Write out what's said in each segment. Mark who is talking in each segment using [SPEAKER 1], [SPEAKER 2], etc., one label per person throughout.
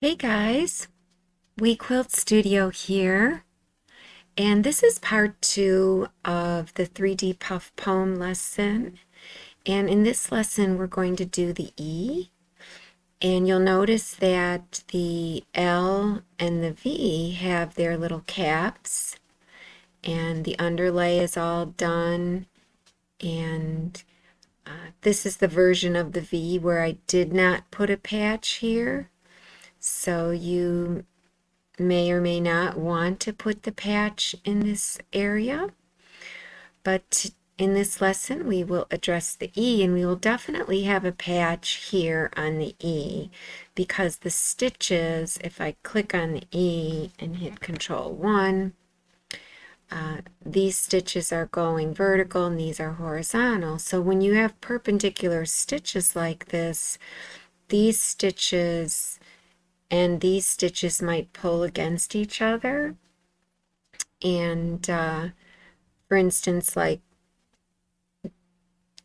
[SPEAKER 1] Hey guys, WeQuilt Studio here, and this is part 2 of the 3D Puff Poem lesson. And in this lesson, we're going to do the E, and you'll notice that the L and the V have their little caps, and the underlay is all done. And this is the version of the V where I did not put a patch here, so you may or may not want to put the patch in this area, but in this lesson we will address the E, and we will definitely have a patch here on the E because the stitches, if I click on the E and hit Control 1, these stitches are going vertical and these are horizontal. So when you have perpendicular stitches like this, these stitches and these stitches might pull against each other. And for instance, like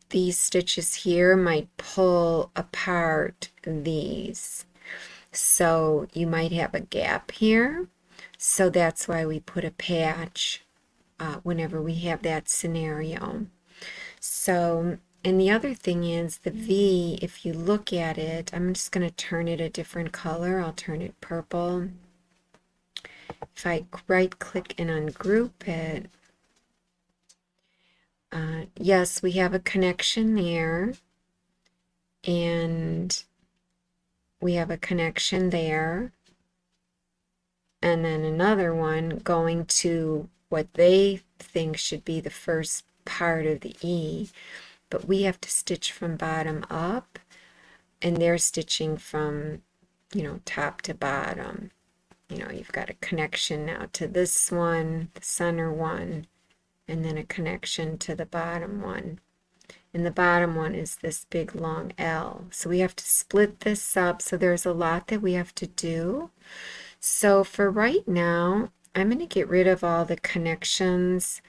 [SPEAKER 1] these stitches here might pull apart these. So you might have a gap here. So that's why we put a patch whenever we have that scenario. So, and the other thing is the V, if you look at it, I'm just going to turn it a different color. I'll turn it purple. If I right click and ungroup it, yes, we have a connection there, and we have a connection there, and then another one going to what they think should be the first part of the E, but we have to stitch from bottom up, and they're stitching from, top to bottom. You've got a connection now to this one, the center one, and then a connection to the bottom one. And the bottom one is this big long L. So we have to split this up. So there's a lot that we have to do. So for right now, I'm going to get rid of all the connections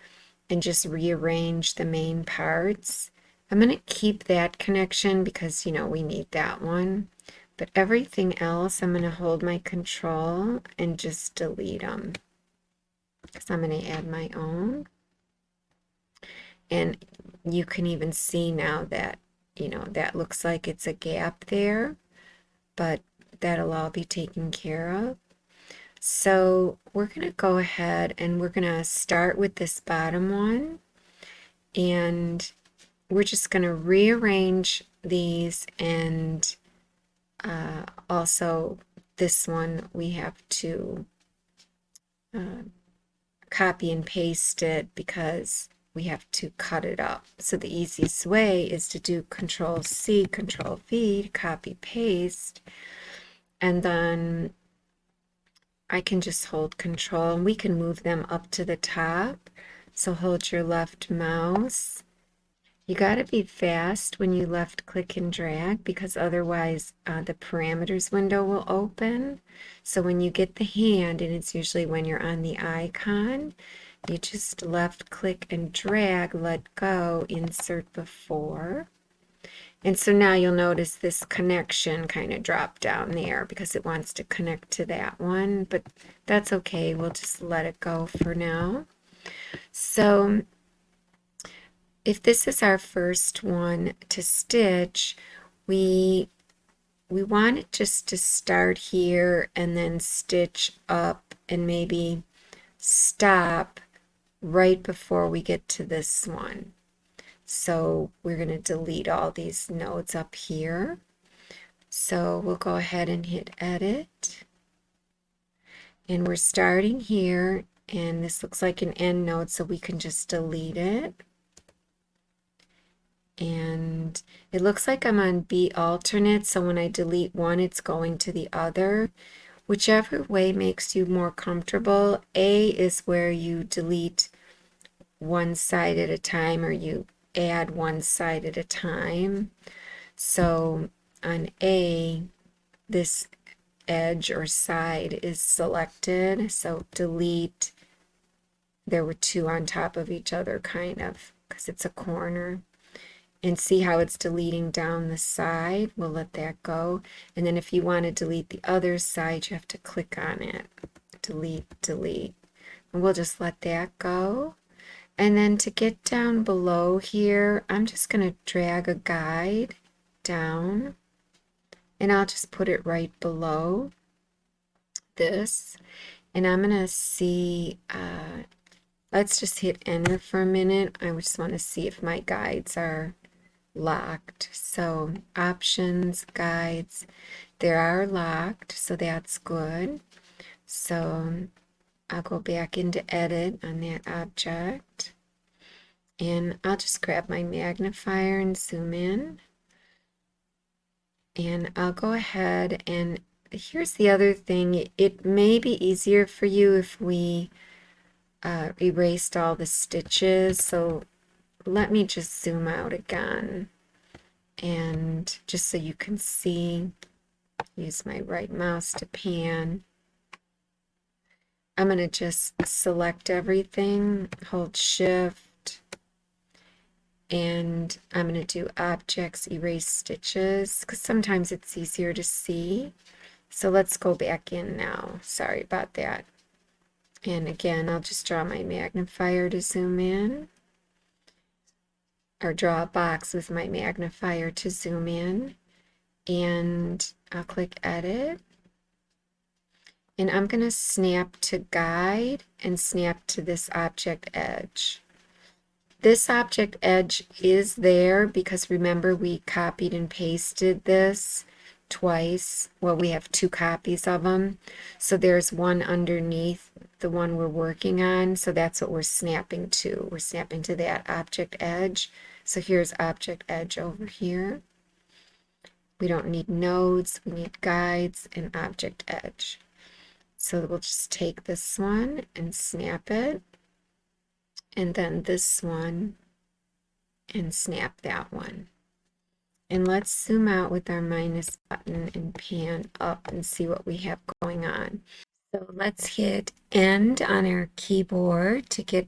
[SPEAKER 1] and just rearrange the main parts. I'm going to keep that connection because, we need that one. But everything else, I'm going to hold my control and just delete them. Because I'm going to add my own. And you can even see now that, that looks like it's a gap there. But that'll all be taken care of. So we're going to go ahead and we're going to start with this bottom one. And we're just going to rearrange these, and also this one we have to copy and paste it because we have to cut it up. So the easiest way is to do Control C, Control V, copy paste, and then I can just hold Control and we can move them up to the top. So hold your left mouse. You got to be fast when you left click and drag because otherwise the parameters window will open. So when you get the hand, and it's usually when you're on the icon, you just left click and drag, let go, insert before. And so now you'll notice this connection kind of dropped down there because it wants to connect to that one, but that's okay. We'll just let it go for now. So if this is our first one to stitch, we want it just to start here and then stitch up and maybe stop right before we get to this one. So we're going to delete all these nodes up here. So we'll go ahead and hit edit. And we're starting here, and this looks like an end node, so we can just delete it. And it looks like I'm on B alternate, so when I delete one, it's going to the other. Whichever way makes you more comfortable. A is where you delete one side at a time, or you add one side at a time. So on A, this edge or side is selected, so delete. There were two on top of each other, kind of, because it's a corner. And see how it's deleting down the side? We'll let that go. And then if you want to delete the other side, you have to click on it. Delete, delete. And we'll just let that go. And then to get down below here, I'm just going to drag a guide down. And I'll just put it right below this. And I'm going to see, let's just hit enter for a minute. I just want to see if my guides are locked. So options, guides, they are locked, so that's good. So I'll go back into edit on that object, and I'll just grab my magnifier and zoom in. And I'll go ahead, and here's the other thing. It may be easier for you if we erased all the stitches. So let me just zoom out again. And just so you can see, use my right mouse to pan. I'm going to just select everything, hold shift, and I'm going to do objects, erase stitches, because sometimes it's easier to see. So let's go back in now. Sorry about that. And again, I'll just draw my magnifier to zoom in, or draw a box with my magnifier to zoom in. And I'll click edit. And I'm going to snap to guide and snap to this object edge. This object edge is there because remember we copied and pasted this twice. Well, we have 2 copies of them. So there's one underneath the one we're working on. So that's what we're snapping to. We're snapping to that object edge. So here's object edge over here. We don't need nodes, we need guides and object edge. So we'll just take this one and snap it, and then this one and snap that one. And let's zoom out with our minus button and pan up and see what we have going on. So let's hit end on our keyboard to get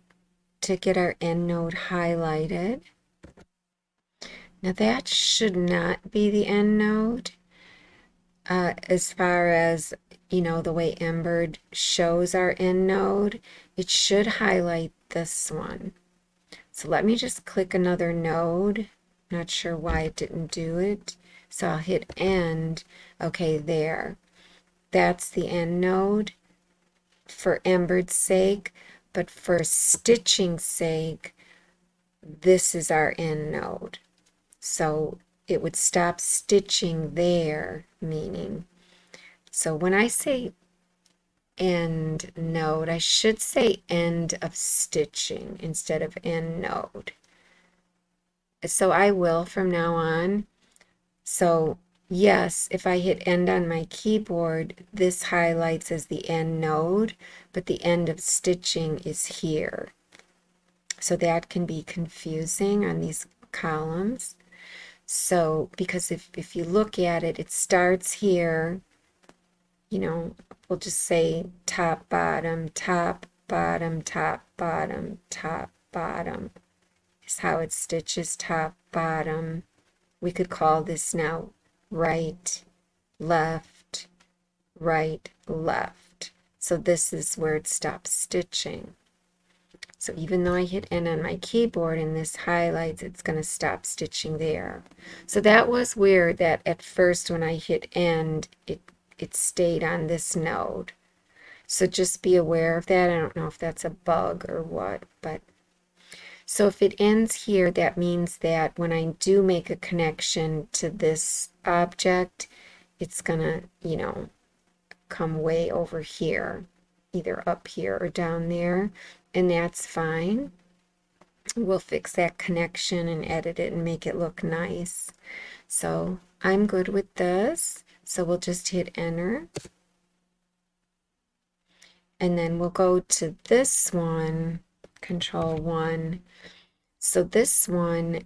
[SPEAKER 1] our end node highlighted. Now that should not be the end node. As far as, you know, the way Embird shows our end node, it should highlight this one. So let me just click another node. Not sure why it didn't do it. So I'll hit end. Okay, there. That's the end node for Embird's sake, but for stitching's sake, this is our end node. So it would stop stitching there, meaning. So when I say end node, I should say end of stitching instead of end node. So I will from now on. So yes, if I hit end on my keyboard, this highlights as the end node, but the end of stitching is here. So that can be confusing on these columns. So, because if you look at it, it starts here, you know, we'll just say top, bottom, top, bottom, top, bottom, top, bottom is how it stitches top, bottom. We could call this now right, left, right, left. So this is where it stops stitching. So even though I hit end on my keyboard and this highlights, it's going to stop stitching there. So that was weird that at first when I hit end, it stayed on this node. So just be aware of that. I don't know if that's a bug or what, but so if it ends here, that means that when I do make a connection to this object, it's going to, you know, come way over here, either up here or down there. And that's fine. We'll fix that connection and edit it and make it look nice. So I'm good with this. So we'll just hit enter. And then we'll go to this one, Control 1. So this one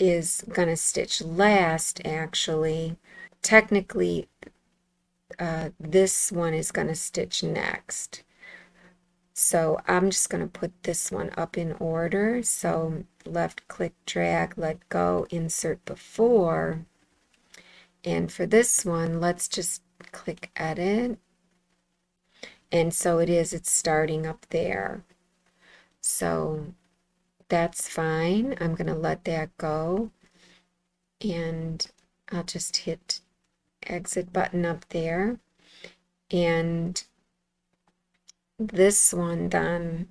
[SPEAKER 1] is going to stitch last, actually. Technically, this one is going to stitch next. So I'm just going to put this one up in order. So left click, drag, let go, insert before. And for this one, let's just click edit. And so it's starting up there. So that's fine. I'm going to let that go. And I'll just hit exit button up there. And this one then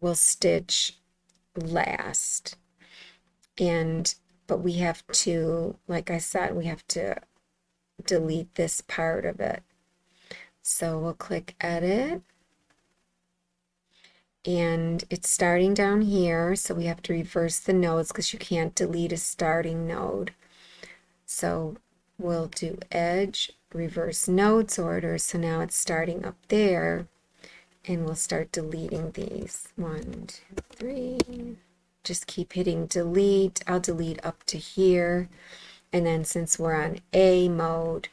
[SPEAKER 1] will stitch last. But we have to, like I said, we have to delete this part of it. So we'll click edit. And it's starting down here, so we have to reverse the nodes because you can't delete a starting node. So we'll do edge, reverse nodes order, so now it's starting up there, and we'll start deleting these. 1, 2, 3. Just keep hitting delete. I'll delete up to here, and then since we're on A mode,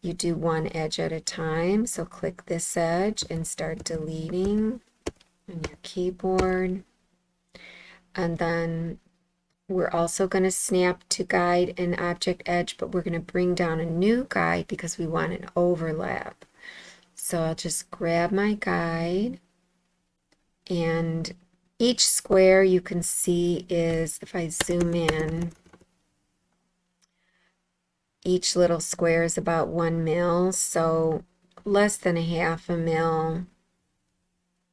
[SPEAKER 1] you do one edge at a time. So click this edge and start deleting on your keyboard. And then we're also going to snap to guide and object edge, but we're going to bring down a new guide because we want an overlap. So I'll just grab my guide, and each square you can see is, if I zoom in, each little square is about 1 mil, so less than a half a mil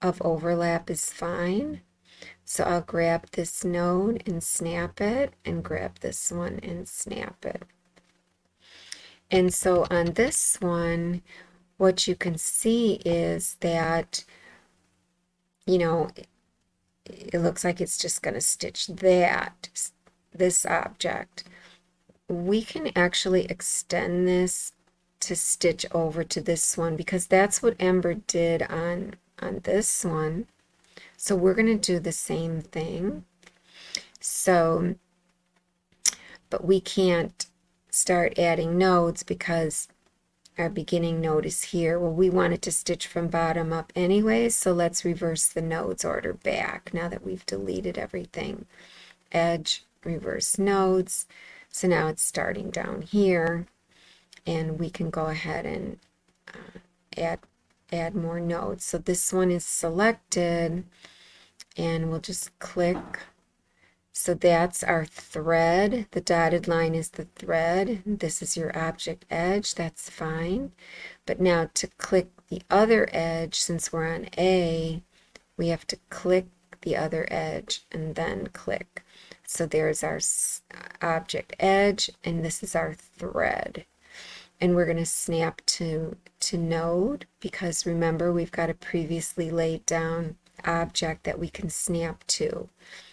[SPEAKER 1] of overlap is fine. So I'll grab this node and snap it, and grab this one and snap it. And so on this one, what you can see is that, you know, it looks like it's just going to stitch this object. We can actually extend this to stitch over to this one because that's what Embird did on this one. So we're going to do the same thing. So, but we can't start adding nodes because our beginning node is here. Well, we want it to stitch from bottom up anyway, so let's reverse the nodes order back now that we've deleted everything. Edge, reverse nodes. So now it's starting down here, and we can go ahead and add more nodes. So this one is selected, and we'll just click. So that's our thread. The dotted line is the thread. This is your object edge. That's fine. But now to click the other edge, since we're on A, we have to click the other edge and then click. So there's our object edge, and this is our thread. And we're going to snap to node because remember we've got a previously laid down object that we can snap to.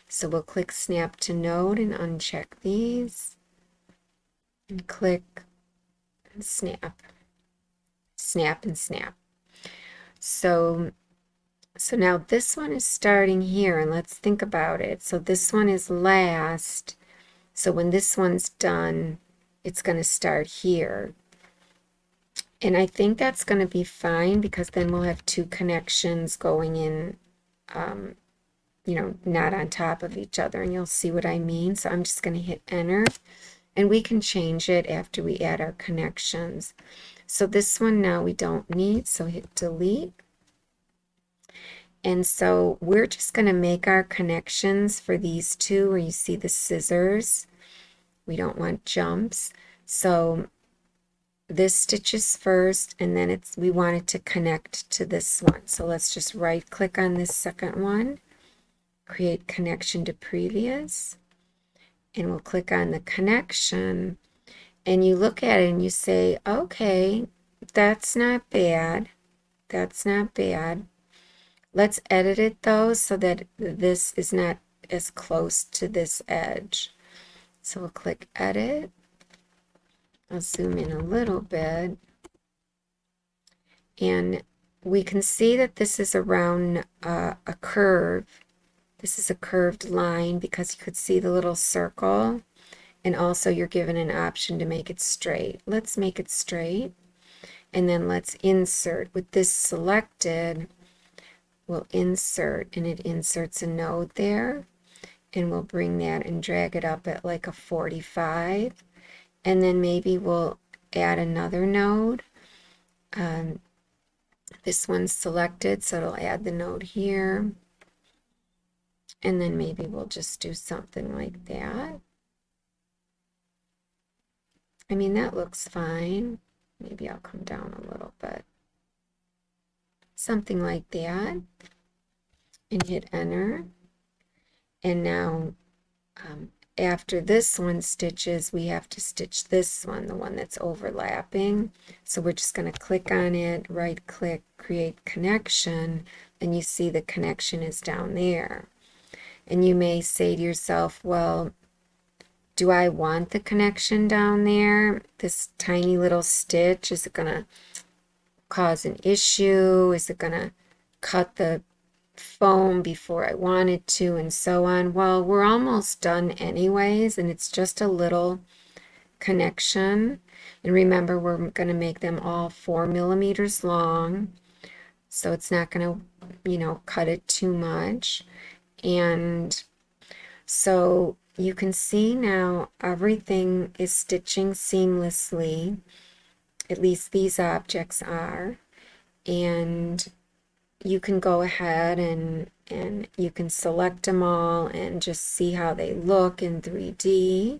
[SPEAKER 1] So we'll click snap to node and uncheck these and click and snap, snap and snap. So now this one is starting here, and let's think about it. So this one is last. So when this one's done, it's going to start here. And I think that's going to be fine because then we'll have two connections going in, you know, not on top of each other, and you'll see what I mean. So I'm just going to hit enter, and we can change it after we add our connections. So this one now we don't need, so hit delete. And so we're just going to make our connections for these two where you see the scissors. We don't want jumps. So this stitches first, and then we want it to connect to this one. So let's just right click on this second one, create connection to previous, and we'll click on the connection, and you look at it and you say, okay, that's not bad. That's not bad. Let's edit it though so that this is not as close to this edge. So we'll click edit. I'll zoom in a little bit, and we can see that this is around a curve. This is a curved line because you could see the little circle, and also you're given an option to make it straight. Let's make it straight, and then let's insert. With this selected, we'll insert, and it inserts a node there, and we'll bring that and drag it up at like a 45, and then maybe we'll add another node. This one's selected, so it'll add the node here, and then maybe we'll just do something like that. I mean, that looks fine. Maybe I'll come down a little bit. Something like that, and hit enter. And now after this one stitches, we have to stitch this one, the one that's overlapping. So we're just going to click on it, right click, create connection, and you see the connection is down there. And you may say to yourself, well, do I want the connection down there? This tiny little stitch, is it going to cause an issue? Is it going to cut the foam before I wanted to, and so on? Well, we're almost done anyways, and it's just a little connection. And remember, we're going to make them all 4 millimeters long, so it's not going to, cut it too much. And so you can see now everything is stitching seamlessly, at least these objects are. And you can go ahead and you can select them all and just see how they look in 3D.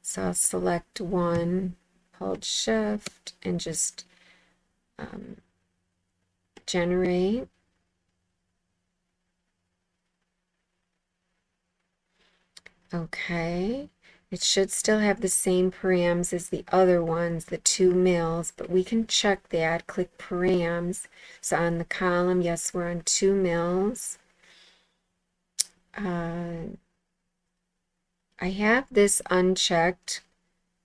[SPEAKER 1] So I'll select one, hold shift, and just generate. Okay, it should still have the same params as the other ones, the 2 mils, but we can check that. Click params. So on the column, yes, we're on 2 mils. I have this unchecked,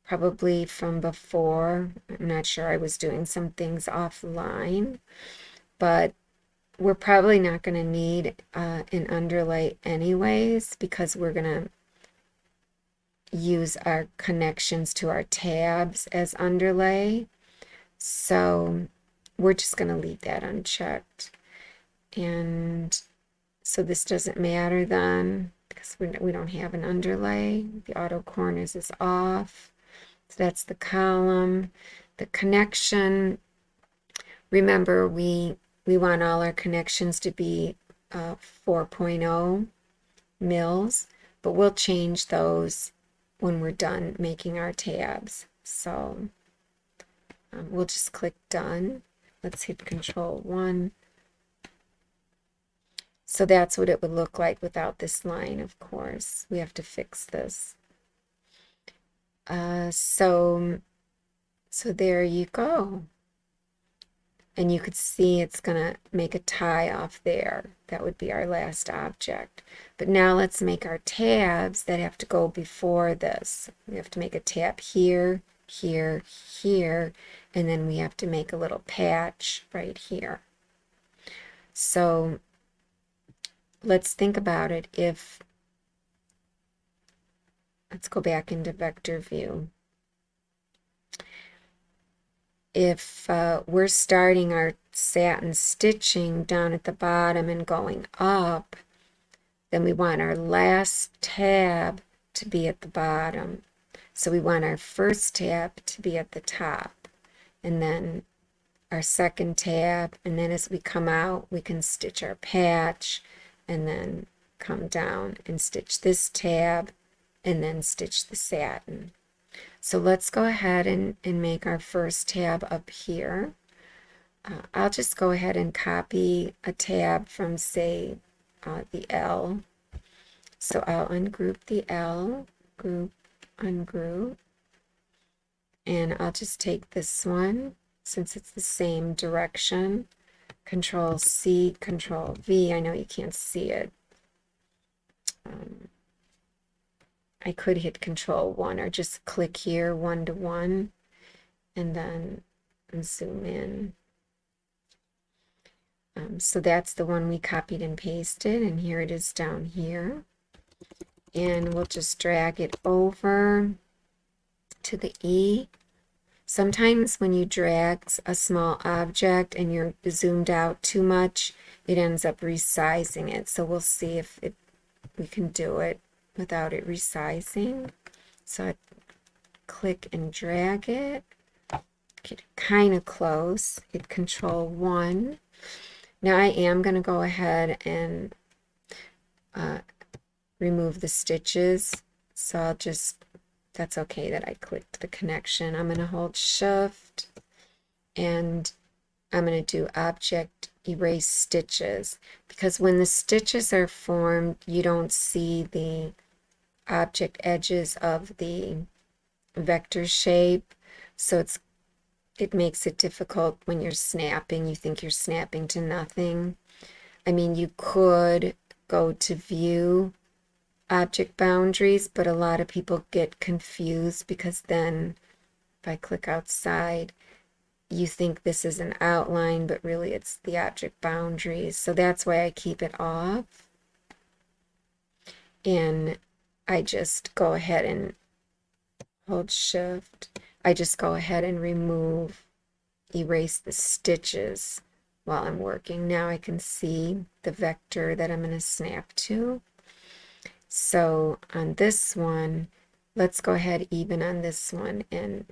[SPEAKER 1] probably from before. I'm not sure, I was doing some things offline, but we're probably not going to need an underlay anyways, because we're going to use our connections to our tabs as underlay. So we're just going to leave that unchecked. And so this doesn't matter then, because we don't have an underlay. The auto corners is off. So that's the column. The connection, remember we want all our connections to be 4.0 mils, but we'll change those when we're done making our tabs. So we'll just click done. Let's hit Control 1. So that's what it would look like without this line, of course. We have to fix this. So there you go. And you could see it's going to make a tie off there. That would be our last object. But now let's make our tabs that have to go before this. We have to make a tab here, here, here, and then we have to make a little patch right here. So let's think about it. Let's go back into vector view. If we're starting our satin stitching down at the bottom and going up, then we want our last tab to be at the bottom. So we want our first tab to be at the top, and then our second tab, and then as we come out, we can stitch our patch, and then come down and stitch this tab, and then stitch the satin. So let's go ahead and make our first tab up here. I'll just go ahead and copy a tab from, say, the L. So I'll ungroup the L, group, ungroup, and I'll just take this one, since it's the same direction. Control C, Control V. I know you can't see it. I could hit Control 1 or just click here 1 to 1 and then zoom in. So that's the one we copied and pasted, and here it is down here. And we'll just drag it over to the E. Sometimes when you drag a small object and you're zoomed out too much, it ends up resizing it. So we'll see if we can do it without it resizing. So I click and drag it, get kind of close, hit Control 1. Now I am going to go ahead and remove the stitches. So I'll just, that's okay that I clicked the connection. I'm going to hold Shift and I'm going to do Object Erase Stitches, because when the stitches are formed, you don't see the object edges of the vector shape. So it makes it difficult when you're snapping. You think you're snapping to nothing. I mean, you could go to View Object Boundaries, but a lot of people get confused because then if I click outside, you think this is an outline, but really it's the object boundaries. So that's why I keep it off. And I just go ahead and hold Shift. I just go ahead and erase the stitches while I'm working. Now I can see the vector that I'm going to snap to. So on this one, let's go ahead even on this one and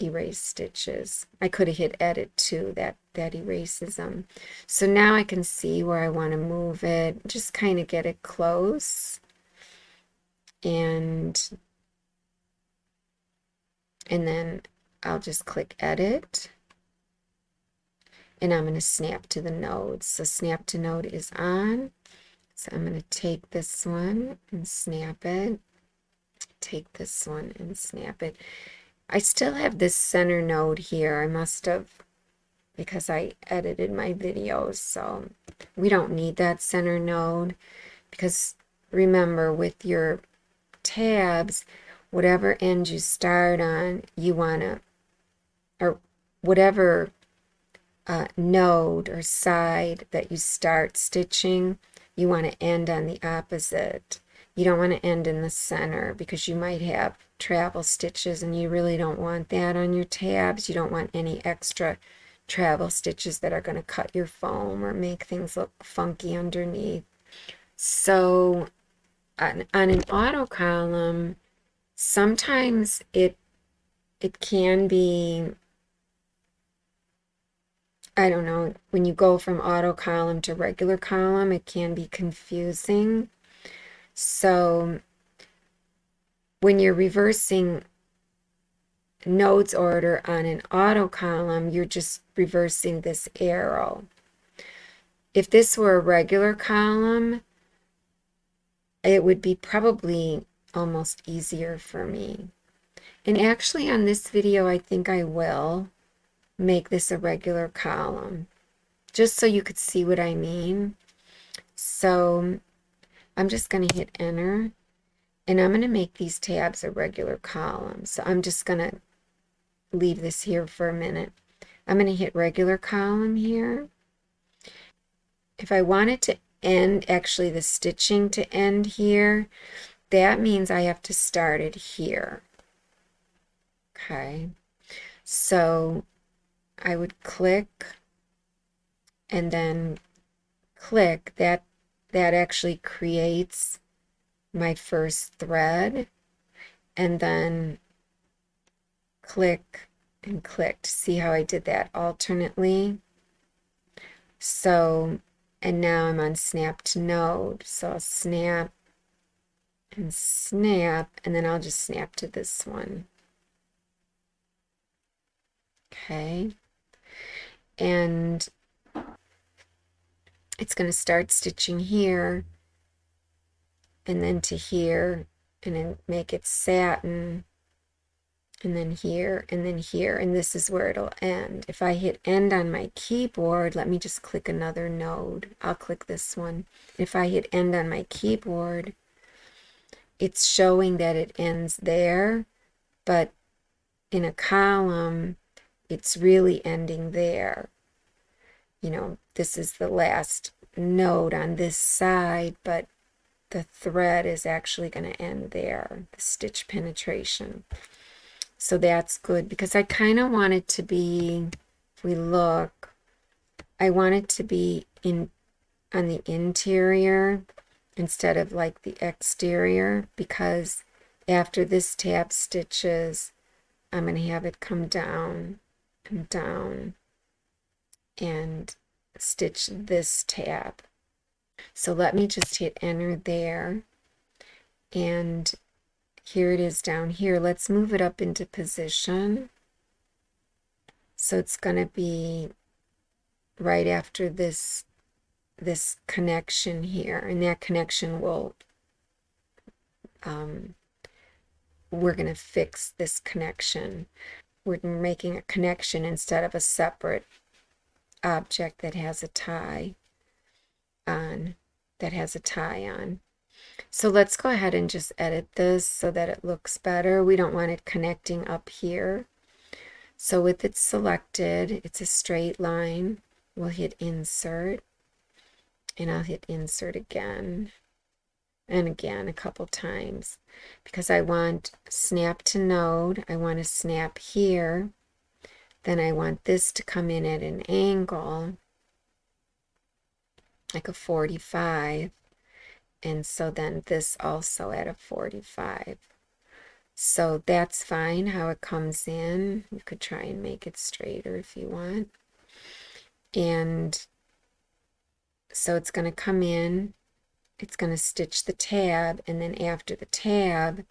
[SPEAKER 1] erase stitches. I could have hit edit too, that erases them. So now I can see where I want to move it, just kind of get it close. And then I'll just click edit. And I'm going to snap to the node. So snap to node is on. So I'm going to take this one and snap it. Take this one and snap it. I still have this center node here. I must have, because I edited my videos. So we don't need that center node, because remember, with your tabs, whatever end you start on, you want to, or whatever node or side that you start stitching, you want to end on the opposite. You don't want to end in the center, because you might have travel stitches and you really don't want that on your tabs. You don't want any extra travel stitches that are going to cut your foam or make things look funky underneath. So on an auto column, sometimes it can be, I don't know, when you go from auto column to regular column, it can be confusing. So when you're reversing nodes order on an auto column, you're just reversing this arrow. If this were a regular column, it would be probably almost easier for me. And actually on this video, I think I will make this a regular column, just so you could see what I mean. So I'm just going to hit enter, and I'm going to make these tabs a regular column. So I'm just going to leave this here for a minute. I'm going to hit regular column here. If I want it to end, actually the stitching to end here, that means I have to start it here. Okay, so I would click and then click. That actually creates my first thread, and then click and click. See how I did that alternately? So, and now I'm on snap to node. So I'll snap and snap, and then I'll just snap to this one. Okay. And it's going to start stitching here, and then to here, and then make it satin, and then here, and then here, and this is where it'll end. If I hit end on my keyboard, let me just click another node. I'll click this one. If I hit end on my keyboard, it's showing that it ends there, but in a column, it's really ending there. You know, this is the last node on this side, but the thread is actually going to end there, the stitch penetration. So that's good because I kind of want it to be, if we look, I want it to be in on the interior instead of like the exterior, because after this tab stitches, I'm going to have it come down and down and stitch this tab. So let me just hit enter there, and here it is down here. Let's move it up into position. So it's going to be right after this connection here, and that connection will we're going to fix this connection. We're making a connection instead of a separate object that has a tie on, So let's go ahead and just edit this so that it looks better. We don't want it connecting up here. So with it selected, it's a straight line. We'll hit insert, and I'll hit insert again and again a couple times, because I want snap to node. I want to snap here. Then I want this to come in at an angle, like a 45. And so then this also at a 45. So that's fine how it comes in. You could try and make it straighter if you want. And so it's going to come in, it's going to stitch the tab, and then after the tab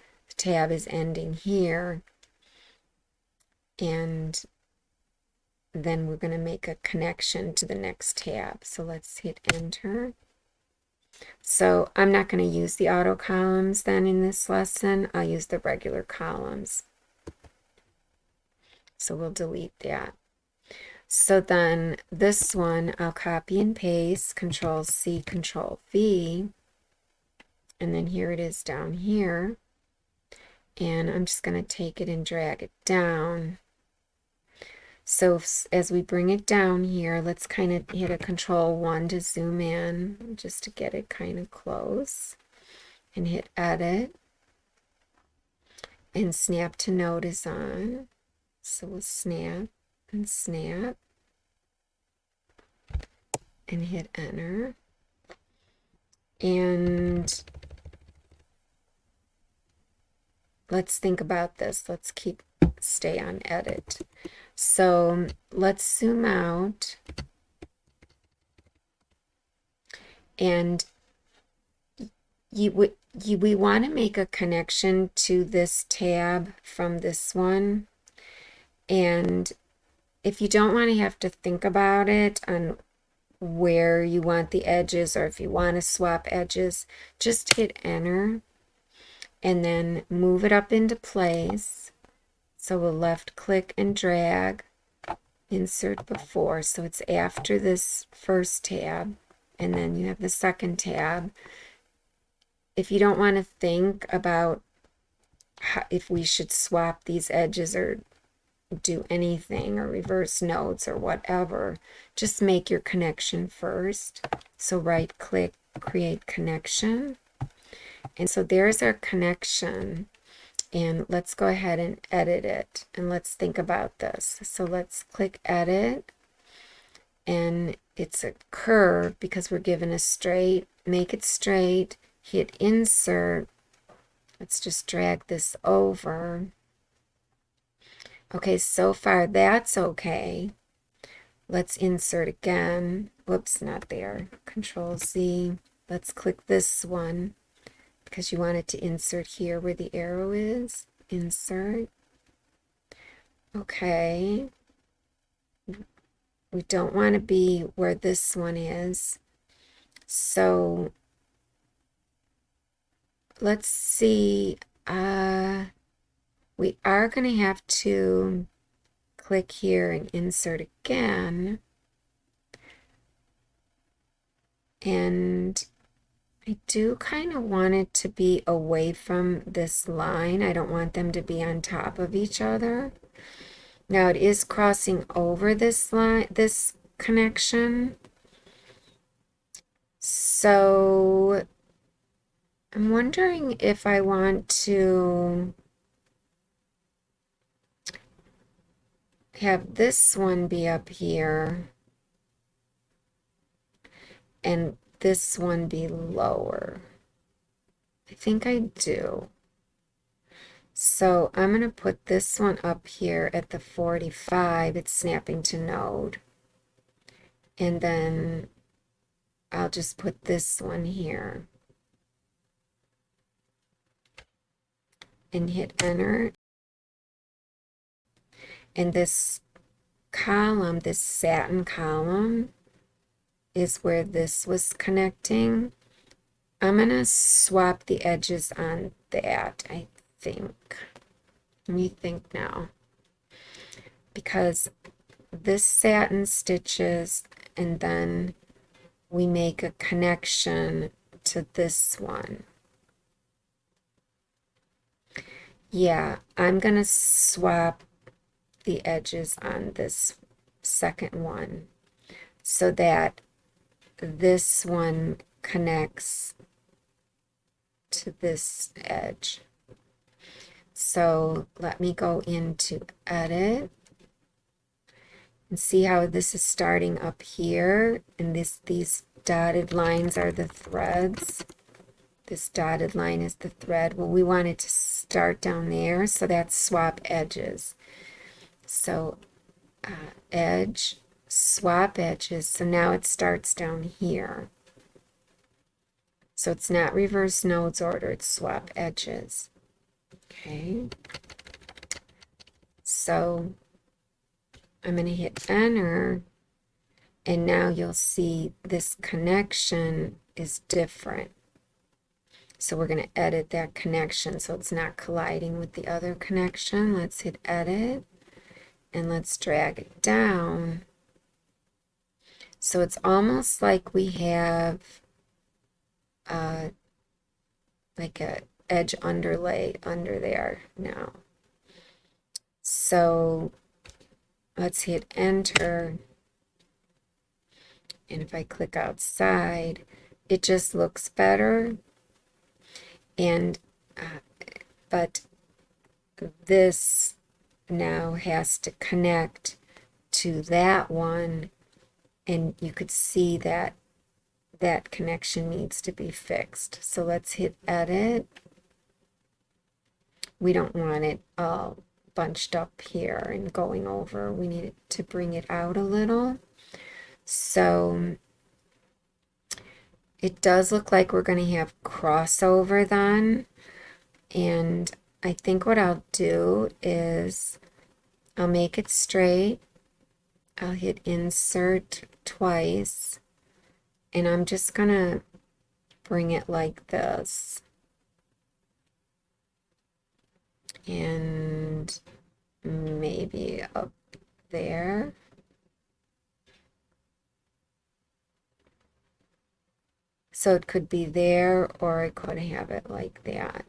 [SPEAKER 1] is ending here, and then we're going to make a connection to the next tab. So let's hit enter. So I'm not going to use the auto columns then in this lesson. I'll use the regular columns. So we'll delete that. So then this one I'll copy and paste, Control C, Control V, and then here it is down here. And I'm just going to take it and drag it down. So as we bring it down here, let's kind of hit a Control 1 to zoom in, just to get it kind of close, and hit edit, and snap to node is on. So we'll snap and snap and hit enter. And let's think about this. Let's stay on edit. So let's zoom out, and we want to make a connection to this tab from this one. And if you don't want to have to think about it on where you want the edges, or if you want to swap edges, just hit enter and then move it up into place. So we'll left click and drag, insert before, so it's after this first tab, and then you have the second tab. If you don't want to think about if we should swap these edges or do anything or reverse nodes or whatever, just make your connection first. So right click, create connection, and so there's our connection. And let's go ahead and edit it, and let's think about this. So let's click edit, and it's a curve because we're given a straight. Make it straight, hit insert. Let's just drag this over. Okay, so far that's okay. Let's insert again. Whoops, not there. Control Z. Let's click this one, because you want it to insert here where the arrow is. Insert. Okay. We don't want to be where this one is. So let's see. We are going to have to click here and insert again. And I do kind of want it to be away from this line. I don't want them to be on top of each other. Now it is crossing over this line, this connection. So I'm wondering if I want to have this one be up here and this one be lower. I think I do. So I'm going to put this one up here at the 45. It's snapping to node. And then I'll just put this one here and hit enter. And this column, this satin column, is where this was connecting. I'm going to swap the edges on that, I think. Let me think now. Because this satin stitches and then we make a connection to this one. Yeah, I'm going to swap the edges on this second one so that this one connects to this edge. So let me go into edit and see how this is starting up here, and these dotted lines are the threads. This dotted line is the thread. Well, we want it to start down there, so that's swap edges. So edge, swap edges, so now it starts down here. So it's not reverse nodes order, it's swap edges. Okay. So I'm going to hit enter, and now you'll see this connection is different. So we're going to edit that connection so it's not colliding with the other connection. Let's hit edit, and let's drag it down. So it's almost like we have like a edge underlay under there now. So let's hit enter, and if I click outside, it just looks better. And but this now has to connect to that one, and you could see that that connection needs to be fixed. So let's hit edit. We don't want it all bunched up here and going over. We need to bring it out a little. So it does look like we're going to have crossover then. And I think what I'll do is I'll make it straight. I'll hit insert twice. And I'm just going to bring it like this. And maybe up there. So it could be there, or I could have it like that.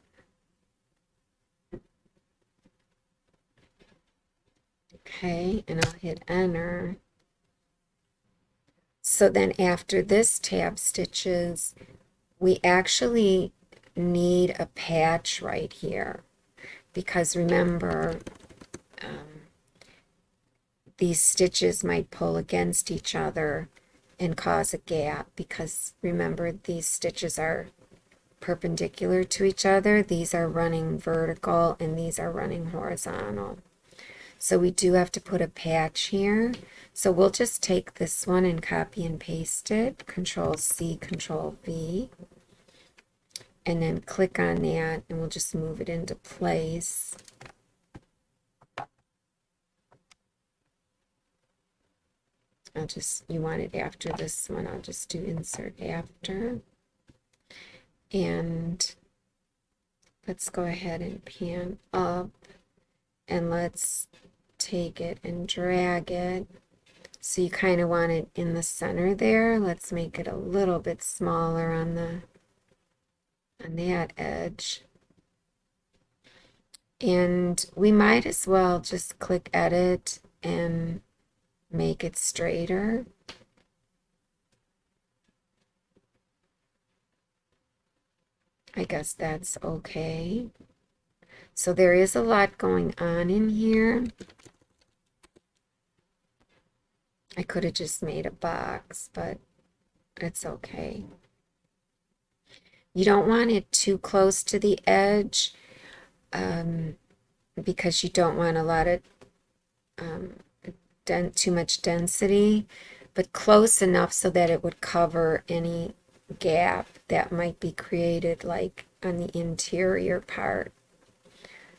[SPEAKER 1] Okay, and I'll hit enter. So then after this tab stitches, we actually need a patch right here, because remember, these stitches might pull against each other and cause a gap, because remember, these stitches are perpendicular to each other. These are running vertical and these are running horizontal. So we do have to put a patch here. So we'll just take this one and copy and paste it, Control C, Control V, and then click on that, and we'll just move it into place. You want it after this one, I'll just do insert after. And let's go ahead and pan up, and let's take it and drag it. So you kind of want it in the center there. Let's make it a little bit smaller on that edge. And we might as well just click edit and make it straighter. I guess that's okay. So there is a lot going on in here. I could have just made a box, but it's okay. You don't want it too close to the edge because you don't want a lot of too much density, but close enough so that it would cover any gap that might be created like on the interior part.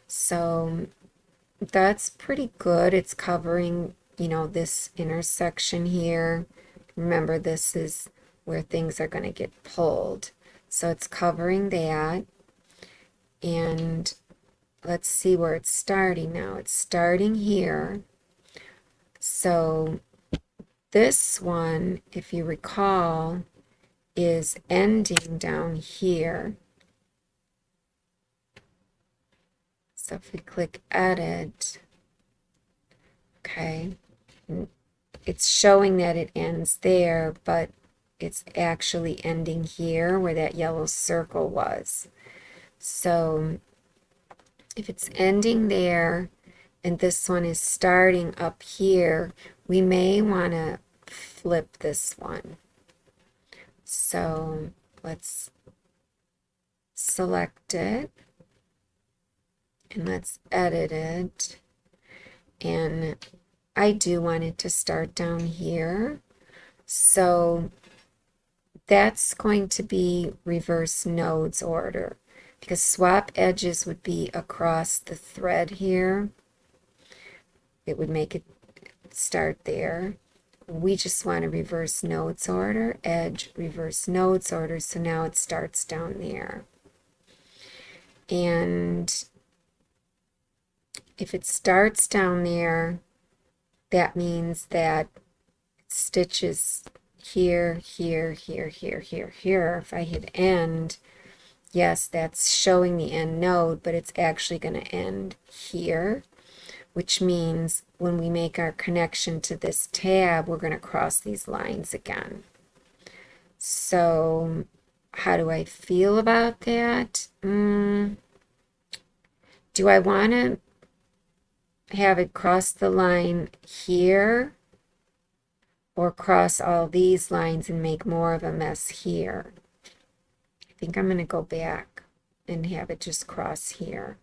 [SPEAKER 1] So that's pretty good. It's covering, you know, this intersection here. Remember, this is where things are going to get pulled. So it's covering that. And let's see where it's starting now. It's starting here. So this one, if you recall, is ending down here. So if we click edit, okay, it's showing that it ends there, but it's actually ending here where that yellow circle was. So if it's ending there and this one is starting up here, we may want to flip this one. So let's select it and let's edit it. And I do want it to start down here. So that's going to be reverse nodes order because swap edges would be across the thread here. It would make it start there. We just want to reverse nodes order, edge, reverse nodes order. So now it starts down there. And if it starts down there, that means that it stitches here, here, here, here, here, here. If I hit end, yes, that's showing the end node, but it's actually going to end here, which means when we make our connection to this tab, we're going to cross these lines again. So how do I feel about that? Do I want to have it cross the line here or cross all these lines and make more of a mess here? I think I'm going to go back and have it just cross here.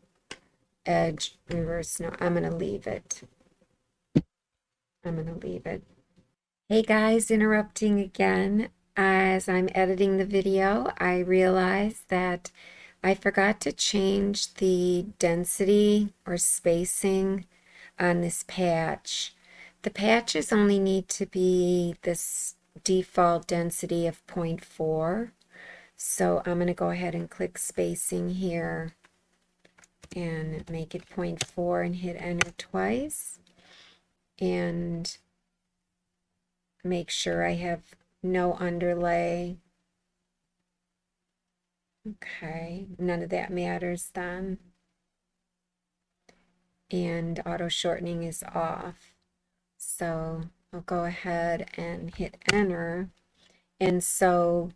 [SPEAKER 1] Edge, reverse, no, I'm going to leave it. I'm going to leave it. Hey guys, interrupting again. As I'm editing the video, I realized that I forgot to change the density or spacing on this patch. The patches only need to be this default density of 0.4. So I'm going to go ahead and click spacing here and make it 0.4 and hit enter twice. And make sure I have no underlay. Okay, none of that matters then. And auto shortening is off. So I'll go ahead and hit enter. And so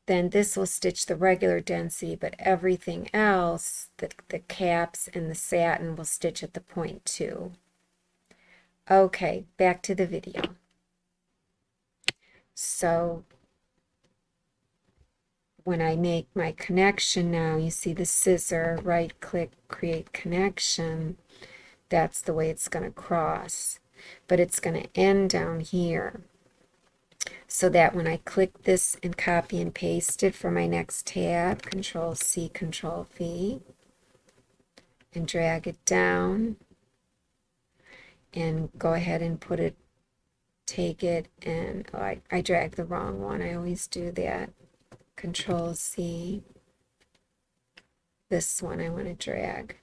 [SPEAKER 1] then this will stitch the regular density, but everything else, the caps and the satin will stitch at the 0.2. Okay, back to the video. So when I make my connection now, you see the scissor, right click, create connection. That's the way it's going to cross. But it's going to end down here. So that when I click this and copy and paste it for my next tab, Control C, Control V, and drag it down, and go ahead and put it, take it, and oh, I dragged the wrong one. I always do that. Control C. This one I want to drag.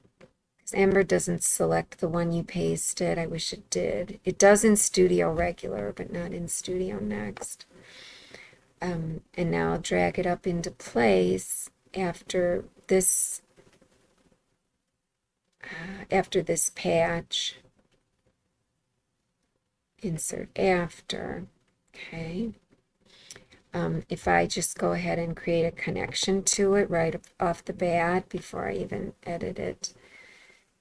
[SPEAKER 1] Because Embird doesn't select the one you pasted. I wish it did. It does in Studio Regular, but not in Studio Next. And now I'll drag it up into place after this patch. Insert after. Okay. If I just go ahead and create a connection to it right off the bat before I even edit it,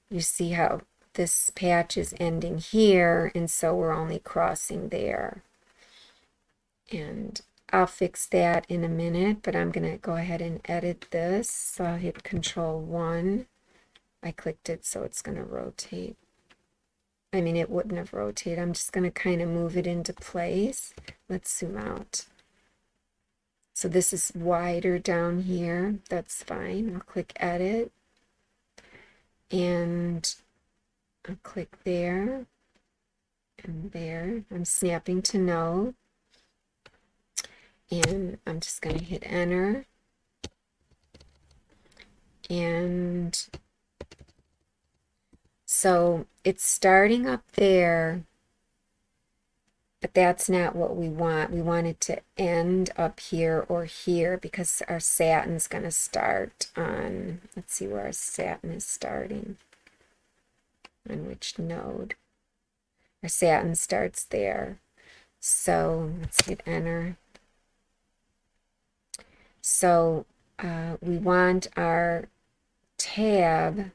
[SPEAKER 1] you see how this patch is ending here, and so we're only crossing there. And I'll fix that in a minute, but I'm going to go ahead and edit this. So I'll hit Control 1. I clicked it, so it's going to rotate. I mean, it wouldn't have rotated. I'm just going to kind of move it into place. Let's zoom out. So this is wider down here. That's fine. I'll click Edit. And I'll click there and there. I'm snapping to no. And I'm just going to hit Enter. And so it's starting up there, but that's not what we want. We want it to end up here or here because our satin's going to start on, let's see where our satin is starting. On which node? Our satin starts there. So let's hit Enter. So we want our tab.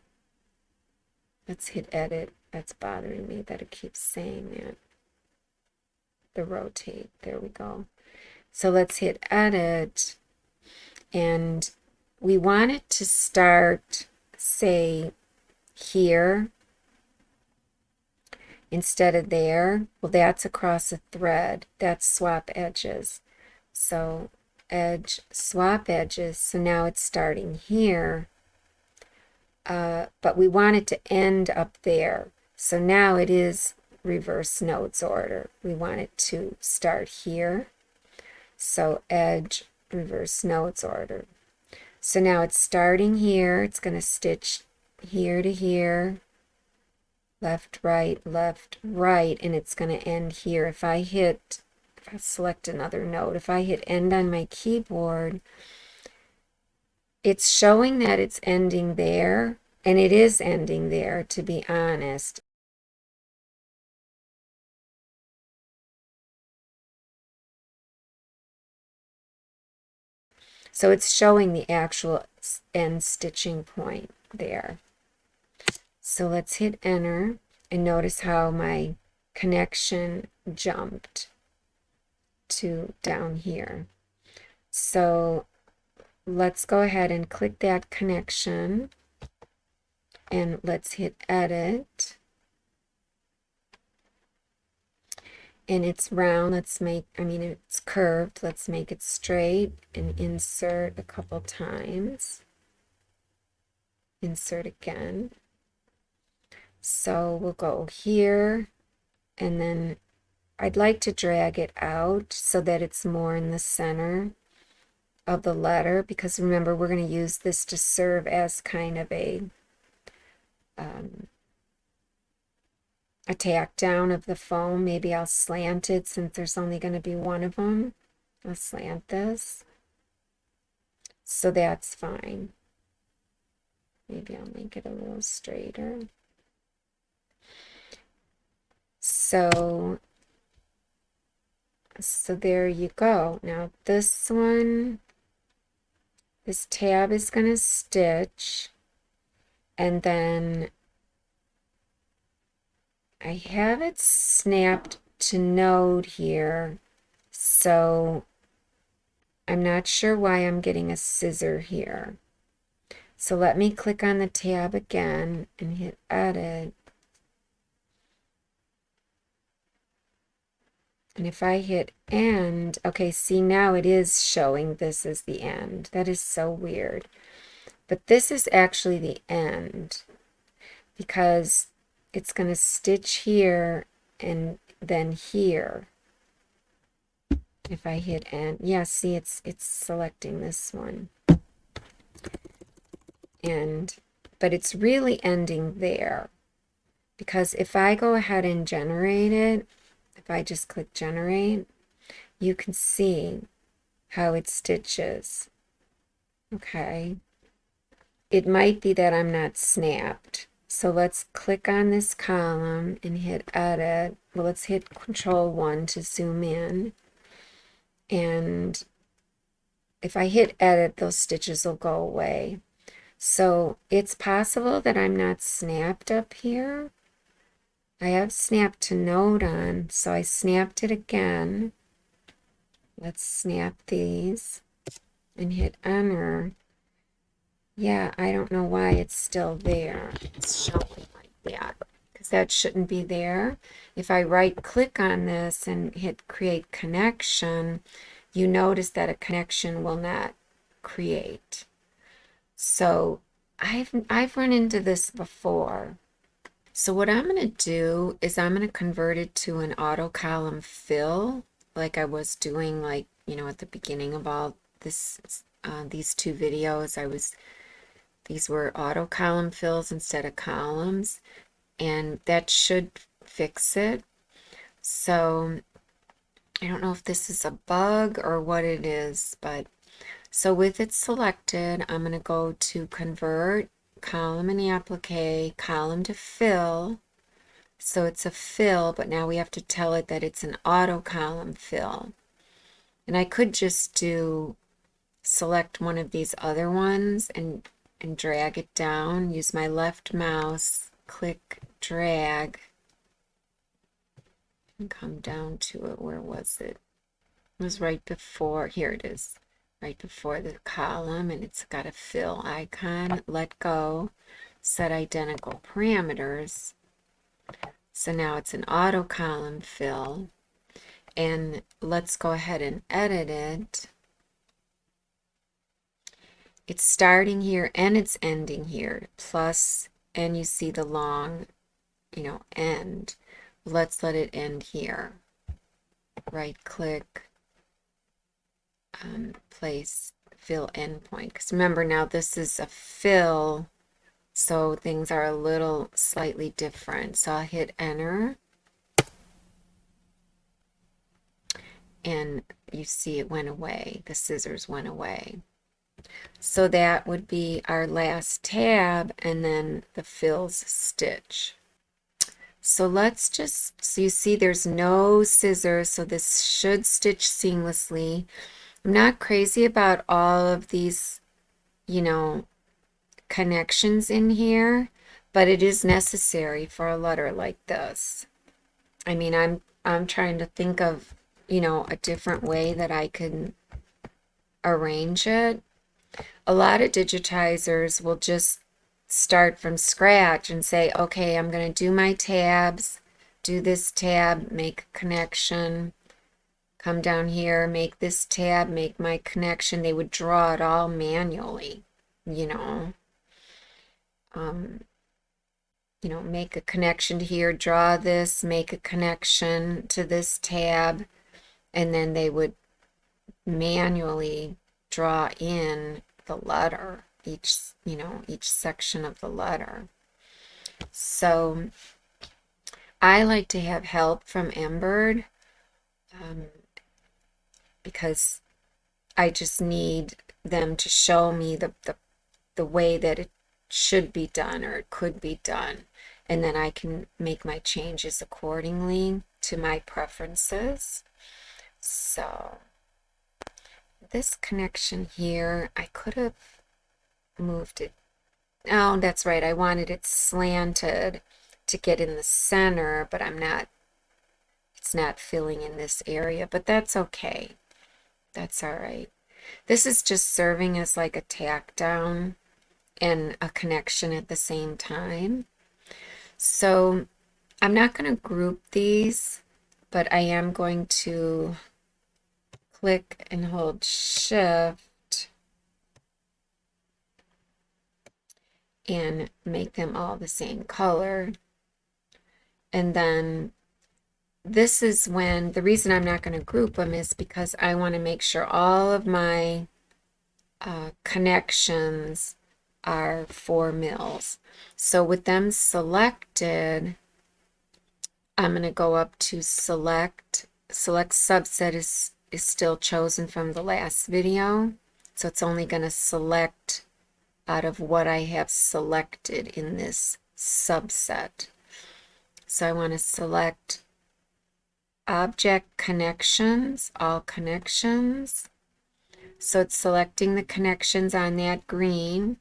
[SPEAKER 1] Let's hit Edit. That's bothering me that it keeps saying that. The rotate. There we go. So let's hit Edit. And we want it to start, say, here instead of there. Well, that's across a thread. That's swap edges. So edge, swap edges. So now it's starting here. But we want it to end up there. So now it is reverse nodes order. We want it to start here. So edge, reverse nodes order. So now it's starting here. It's going to stitch here to here. Left, right, and it's going to end here. If I select another node, if I hit end on my keyboard, it's showing that it's ending there, and it is ending there, to be honest. So it's showing the actual end stitching point there. So let's hit Enter, and notice how my connection jumped to down here. So let's go ahead and click that connection, and let's hit Edit. And it's round. It's curved. Let's make it straight and insert a couple times. Insert again. So we'll go here, and then I'd like to drag it out so that it's more in the center of the letter, because remember, we're going to use this to serve as kind of a tack down of the foam. Maybe I'll slant it since there's only going to be one of them. I'll slant this. So that's fine. Maybe I'll make it a little straighter. So there you go. Now this one, this tab is going to stitch, and then I have it snapped to node here, so I'm not sure why I'm getting a scissor here. So let me click on the tab again and hit Edit. And if I hit End, okay, see, now it is showing this is the end. That is so weird. But this is actually the end, because it's going to stitch here and then here. If I hit End, yeah, see, it's selecting this one. But it's really ending there, because if I go ahead and generate it, if I just click Generate, you can see how it stitches. Okay. It might be that I'm not snapped. So let's click on this column and hit Edit. Well, let's hit Control 1 to zoom in. And if I hit Edit, those stitches will go away. So it's possible that I'm not snapped up here. I have snapped to node on, so I snapped it again. Let's snap these and hit enter. Yeah, I don't know why it's still there. It's showing like that because that shouldn't be there. If I right click on this and hit create connection, you notice that a connection will not create. So I've run into this before. So what I'm going to do is I'm going to convert it to an auto column fill, like I was doing, like, you know, at the beginning of all this, these two videos. These were auto column fills instead of columns, and that should fix it. So I don't know if this is a bug or what it is, but so with it selected, I'm going to go to convert column in the applique, column to fill. So it's a fill, but now we have to tell it that it's an auto column fill. And I could just select one of these other ones and drag it down, use my left mouse, click, drag, and come down to it. Where was it? It was right before, here it is, right before the column, and it's got a fill icon. Let go, set identical parameters. So now it's an auto column fill, and let's go ahead and edit it. It's starting here and it's ending here, plus, and you see the long, you know, end. Let's let it end here. Right click, place fill endpoint. Because remember, now this is a fill, so things are a little slightly different. So I'll hit enter, and you see it went away. The scissors went away. So that would be our last tab, and then the fills stitch. So let's just, so you see there's no scissors, so this should stitch seamlessly. I'm not crazy about all of these, you know, connections in here, but it is necessary for a letter like this. I mean, I'm trying to think of, you know, a different way that I can arrange it. A lot of digitizers will just start from scratch and say, okay, I'm going to do my tabs, do this tab, make a connection, come down here, make this tab, make my connection. They would draw it all manually, you know. You know, make a connection to here, draw this, make a connection to this tab, and then they would manually draw in the letter, each, you know, each section of the letter. So I like to have help from Embird, because I just need them to show me the way that it should be done or it could be done, and then I can make my changes accordingly to my preferences. So this connection here, I could have moved it. Oh, that's right. I wanted it slanted to get in the center, but it's not filling in this area, but that's okay. That's all right. This is just serving as like a tack down and a connection at the same time. So I'm not going to group these, but I am going to click and hold Shift and make them all the same color. And then this is when, the reason I'm not going to group them is because I want to make sure all of my connections are 4 mils. So with them selected, I'm going to go up to select subset is still chosen from the last video. So it's only going to select out of what I have selected in this subset. So I want to select object connections, all connections. So it's selecting the connections on that green,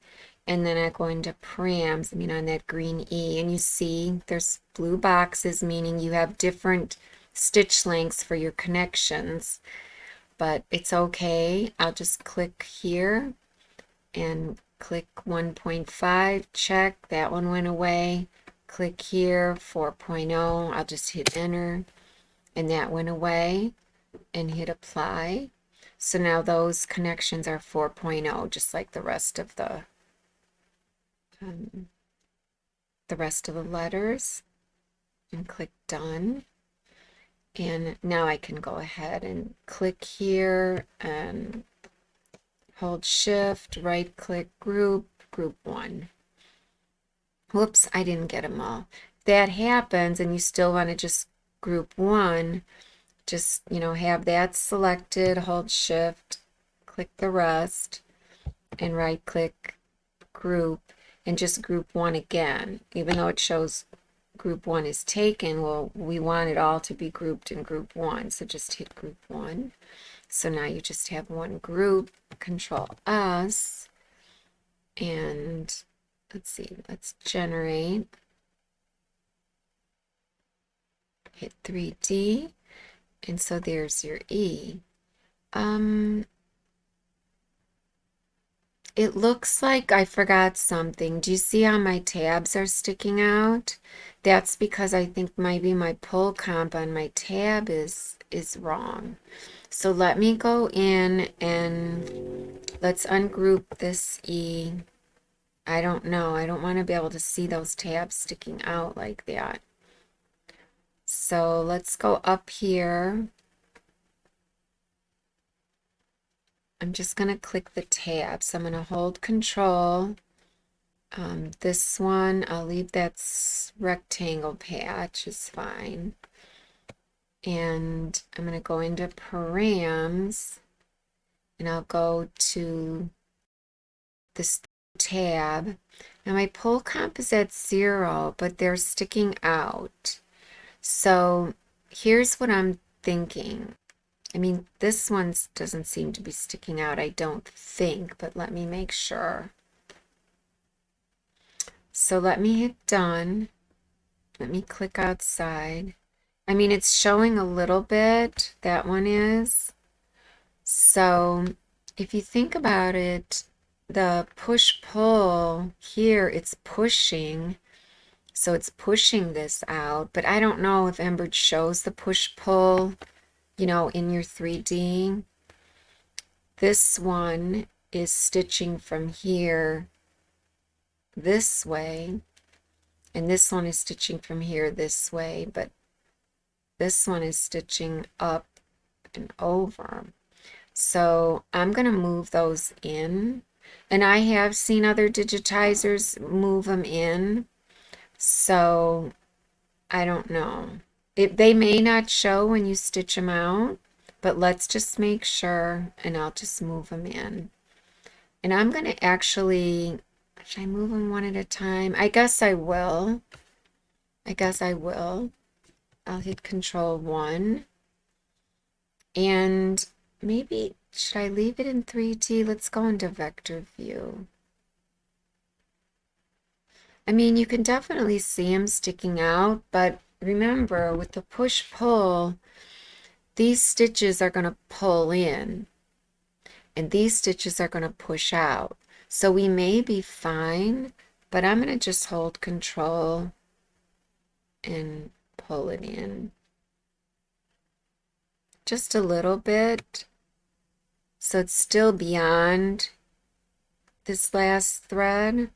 [SPEAKER 1] and then I go into params, on that green E, and you see there's blue boxes, meaning you have different stitch lengths for your connections. but it's okay. I'll just click here and click 1.5, check, that one went away. Click here, 4.0, I'll just hit enter, and that went away, and hit apply. So now those connections are 4.0, just like the rest of the letters, and click done. And now I can go ahead and click here and hold shift, right click group, group 1. Whoops, I didn't get them all. If that happens and you still want to just group 1, just, have that selected, hold shift, click the rest, and right click group, and just group 1 again. Even though it shows group 1 is taken, well, we want it all to be grouped in group 1, so just hit group 1. So now you just have one group, Control S, and let's see, let's generate, hit 3D, and so there's your E. It looks like I forgot something. Do you see how my tabs are sticking out? That's because I think maybe my pull comp on my tab is wrong. So let me go in and let's ungroup this E. I don't know. I don't want to be able to see those tabs sticking out like that. So let's go up here. I'm just going to click the tab. So I'm going to hold Control. This one, I'll leave that rectangle patch, is fine. And I'm going to go into params, and I'll go to this tab. Now my pull comp is at 0, but they're sticking out. So here's what I'm thinking. I mean, this one doesn't seem to be sticking out, I don't think, but let me make sure. So let me hit done. Let me click outside. I mean, it's showing a little bit, that one is. So if you think about it, the push-pull here, it's pushing. So it's pushing this out, but I don't know if Embird shows the push-pull, in your 3D. This one is stitching from here this way, and this one is stitching from here this way, but this one is stitching up and over. So I'm going to move those in, and I have seen other digitizers move them in, so I don't know. They may not show when you stitch them out, but let's just make sure, and I'll just move them in. And I'm going to actually, should I move them one at a time? I guess I will. I'll hit Control 1. And maybe, should I leave it in 3D? Let's go into vector view. I mean, you can definitely see them sticking out, but remember, with the push-pull, these stitches are going to pull in, and these stitches are going to push out. So we may be fine, but I'm going to just hold Control and pull it in. Just a little bit. So it's still beyond this last thread.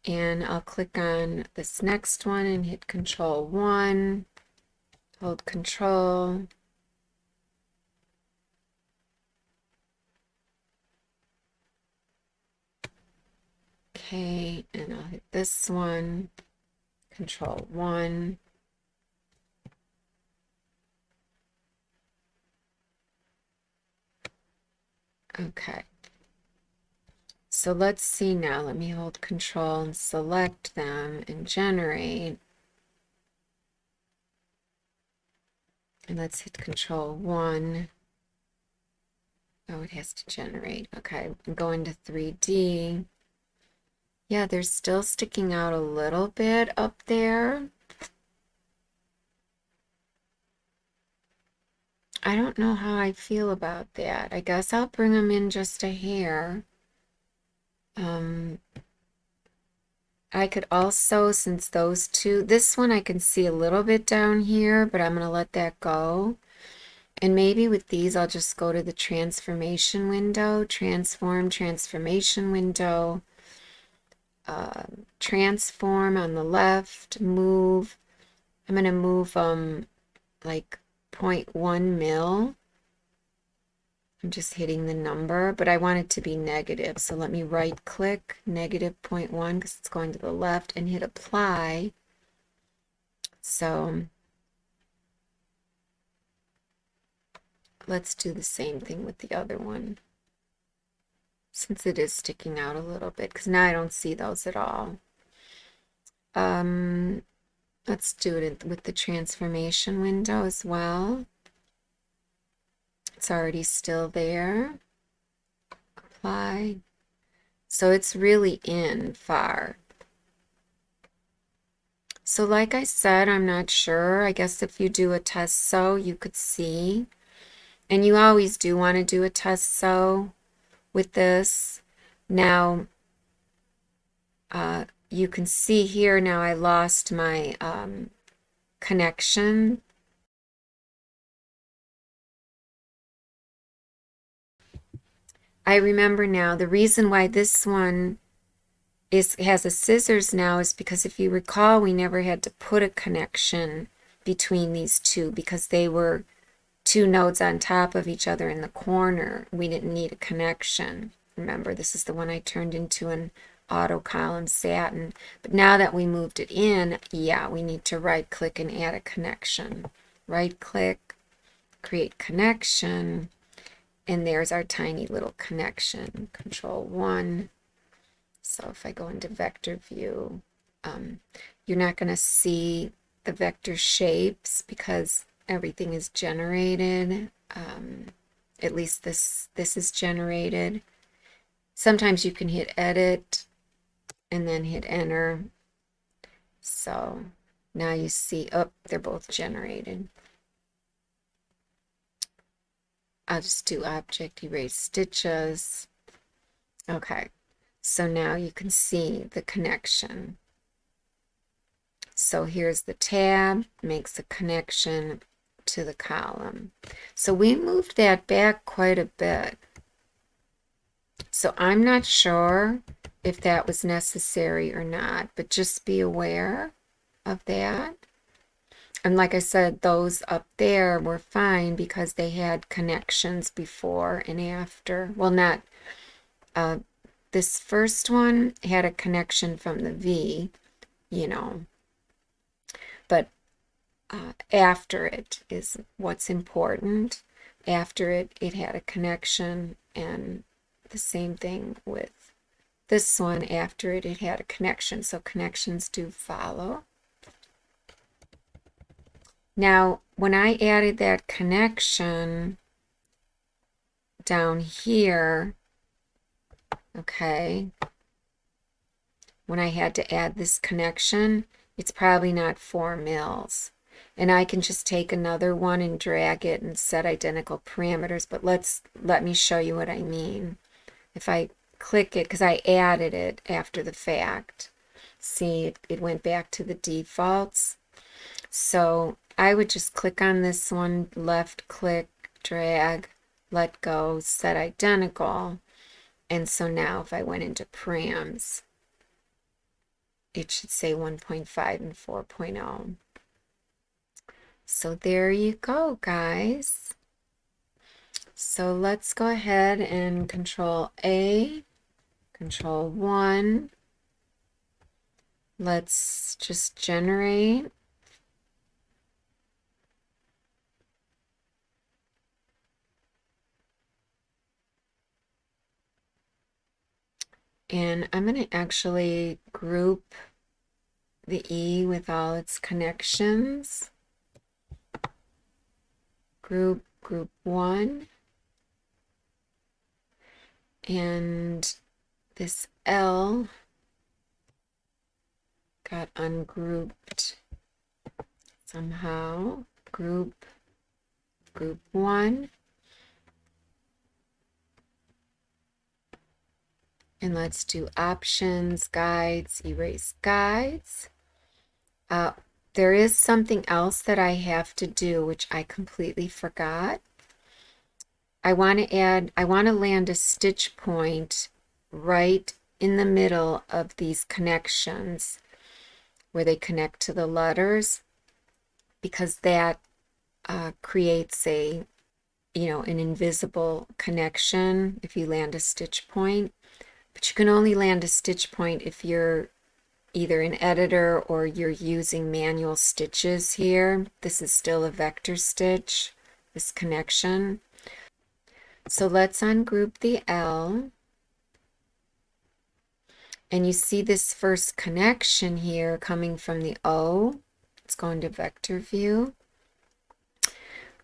[SPEAKER 1] And I'll click on this next one and hit Control 1, hold Control. Okay, and I'll hit this one, Control 1. Okay. So let's see now. Let me hold Control and select them and generate. And let's hit Control 1. Oh, it has to generate. Okay, I'm going to 3D. Yeah, they're still sticking out a little bit up there. I don't know how I feel about that. I guess I'll bring them in just a hair. I could also, since those two, this one I can see a little bit down here, but I'm going to let that go. And maybe with these, I'll just go to the transformation window, transformation window, transform on the left, move. I'm going to move like 0.1 mil. I'm just hitting the number, but I want it to be negative. So let me right click negative 0.1 because it's going to the left and hit apply. So let's do the same thing with the other one, since it is sticking out a little bit, because now I don't see those at all. Let's do it with the transformation window as well. It's already still there. Apply. So it's really in far. So like I said, I'm not sure. I guess if you do a test sew, you could see. And you always do want to do a test sew with this. Now, you can see here now I lost my connection. I remember now the reason why this one has a scissors now is because if you recall, we never had to put a connection between these two because they were two nodes on top of each other in the corner. We didn't need a connection. Remember, this is the one I turned into an auto column satin. But now that we moved it in, yeah, we need to right click and add a connection. Right click, create connection, and there's our tiny little connection. Control 1. So if I go into vector view, you're not going to see the vector shapes because everything is generated. At least this is generated. Sometimes you can hit edit and then hit enter. So now you see, oh, they're both generated. I'll just do object erase stitches. Okay, so now you can see the connection. So here's the tab, makes a connection to the column. So we moved that back quite a bit. So I'm not sure if that was necessary or not, but just be aware of that. And like I said, those up there were fine because they had connections before and after. Well, not, this first one had a connection from the V, you know, but after it is what's important. After it, it had a connection, and the same thing with this one. After it, it had a connection. So connections do follow. Now, when I added that connection down here, okay, when I had to add this connection, it's probably not 4 mils. And I can just take another one and drag it and set identical parameters, but let me show you what I mean. If I click it, because I added it after the fact, see, it went back to the defaults. So I would just click on this one, left click, drag, let go, set identical. And so now if I went into params, it should say 1.5 and 4.0. So there you go, guys. So let's go ahead and Control A, Control 1. Let's just generate. And I'm going to actually group the E with all its connections. Group 1. And this L got ungrouped somehow. Group group 1. And let's do options, guides, erase guides. There is something else that I have to do, which I completely forgot. I want to land a stitch point right in the middle of these connections where they connect to the letters, because that creates an invisible connection if you land a stitch point. But you can only land a stitch point if you're either an editor or you're using manual stitches here. This is still a vector stitch, this connection. So let's ungroup the L. And you see this first connection here coming from the O. It's going to vector view.